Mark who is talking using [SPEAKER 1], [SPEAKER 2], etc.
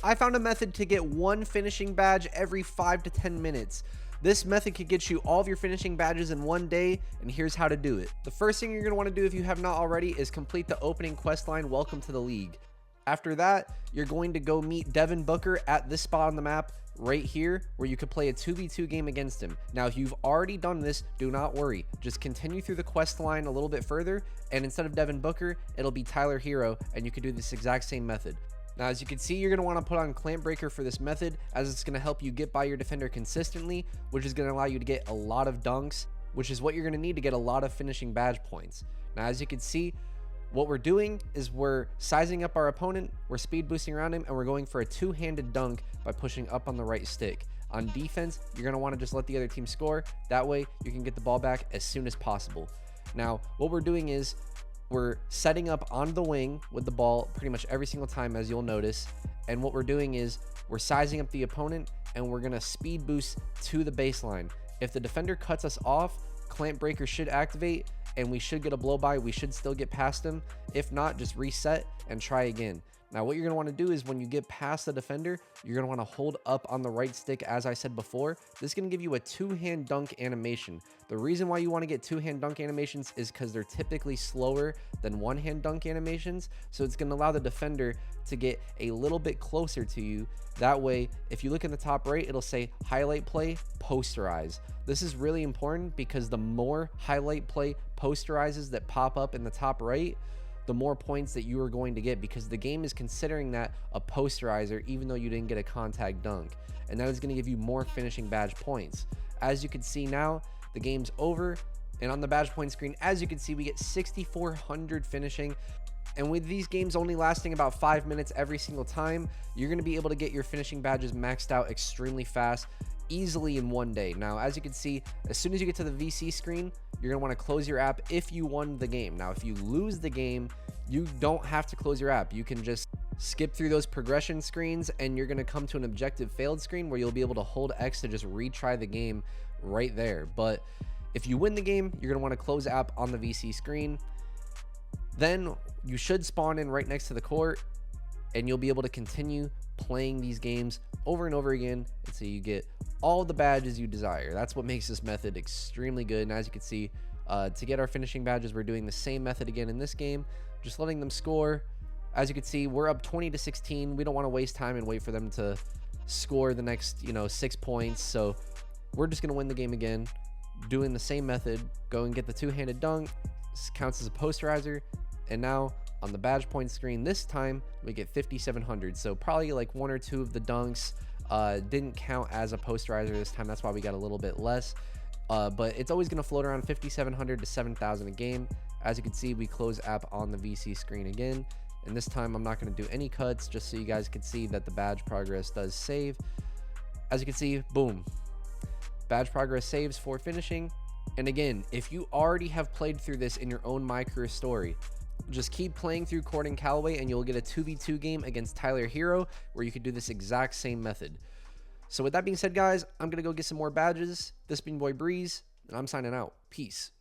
[SPEAKER 1] I found a method to get one finishing badge every 5 to 10 minutes. This method could get you all of your finishing badges in one day, and here's how to do it. The first thing you're going to want to do if you have not already is complete the opening quest line, Welcome to the League. After that, you're going to go meet Devin Booker at this spot on the map right here, where you could play a 2v2 game against him. Now, if you've already done this, do not worry. Just continue through the quest line a little bit further, and instead of Devin Booker, it'll be Tyler Hero, and you can do this exact same method. Now, as you can see, you're going to want to put on Clamp Breaker for this method, as it's going to help you get by your defender consistently, which is going to allow you to get a lot of dunks, which is what you're going to need to get a lot of finishing badge points. Now, as you can see, what we're doing is we're sizing up our opponent, we're speed boosting around him, and we're going for a two-handed dunk by pushing up on the right stick. On defense, you're going to want to just let the other team score. That way, you can get the ball back as soon as possible. Now, what we're doing is we're setting up on the wing with the ball pretty much every single time, as you'll notice. And what we're doing is we're sizing up the opponent, and we're going to speed boost to the baseline. If the defender cuts us off, Clamp Breaker should activate, and we should get a blow by. We should still get past him. If not, just reset and try again. Now, what you're going to want to do is when you get past the defender, you're going to want to hold up on the right stick, as I said before. This is going to give you a two-hand dunk animation. The reason why you want to get two-hand dunk animations is because they're typically slower than one-hand dunk animations. So it's going to allow the defender to get a little bit closer to you. That way, if you look in the top right, it'll say highlight play, posterize. This is really important because the more highlight play posterizes that pop up in the top right, the more points that you are going to get, because the game is considering that a posterizer even though you didn't get a contact dunk, and that is going to give you more finishing badge points. As you can see now, the game's over, and on the badge point screen, as you can see, we get 6,400 finishing. And with these games only lasting about 5 minutes every single time, you're going to be able to get your finishing badges maxed out extremely fast, easily in one day. Now, as you can see, as soon as you get to the VC screen, you're going to want to close your app if you won the game. Now, if you lose the game, you don't have to close your app. You can just skip through those progression screens, and you're going to come to an objective failed screen where you'll be able to hold X to just retry the game right there. But if you win the game, you're going to want to close app on the VC screen. Then you should spawn in right next to the court, and you'll be able to continue playing these games over and over again until you get all the badges you desire. That's what makes this method extremely good. And as you can see, to get our finishing badges, we're doing the same method again in this game, just letting them score. As you can see, we're up 20-16. We don't want to waste time and wait for them to score the next 6 points. So we're just going to win the game again, doing the same method. Go and get the two-handed dunk. This counts as a posterizer. And now on the badge point screen this time, we get 5,700. So probably like one or two of the dunks didn't count as a posterizer this time. That's why we got a little bit less. But it's always going to float around 5,700 to 7,000 a game. As you can see, we close app on the VC screen again. And this time I'm not going to do any cuts, just so you guys can see that the badge progress does save. As you can see, boom. Badge progress saves for finishing. And again, if you already have played through this in your own My Career Story, just keep playing through Corden Callaway and you'll get a 2v2 game against Tyler Hero where you could do this exact same method. So with that being said, guys, I'm going to go get some more badges. This has been Boy Breeze, and I'm signing out. Peace.